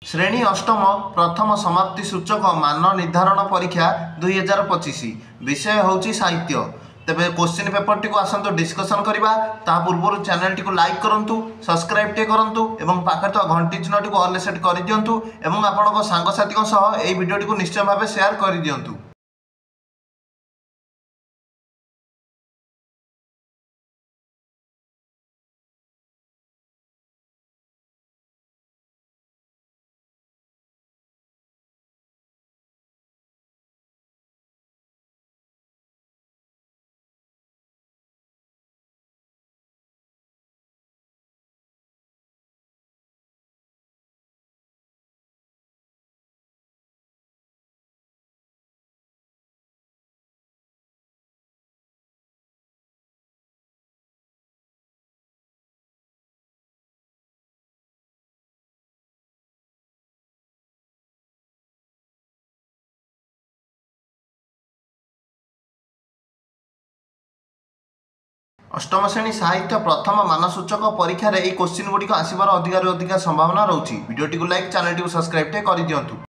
श्रेणी अष्टम प्रथम समाप्ति सूचक मान निर्धारण परीक्षा 2025 विषय होची साहित्य। तेबे क्वेश्चन पेपर टी को आसंतो डिस्कशन करबा। ता पूर्व चैनल टी को लाइक करंतु, सब्सक्राइब टे करंतु एवं पाखे तो घंटी चिन्ह टी को ऑल सेट कर दियंतु एवं आपनक सांगसाथी सह एई वीडियो टी को निश्चय भाबे शेयर कर दियंतु। अष्टम श्रेणी साहित्य प्रथम मानसूचक परीक्षा रे क्वेश्चन गुड़िक आसबार अधिक संभावना रही। वीडियो टी को लाइक, चैनल टी को सब्सक्राइब कर दियंतु।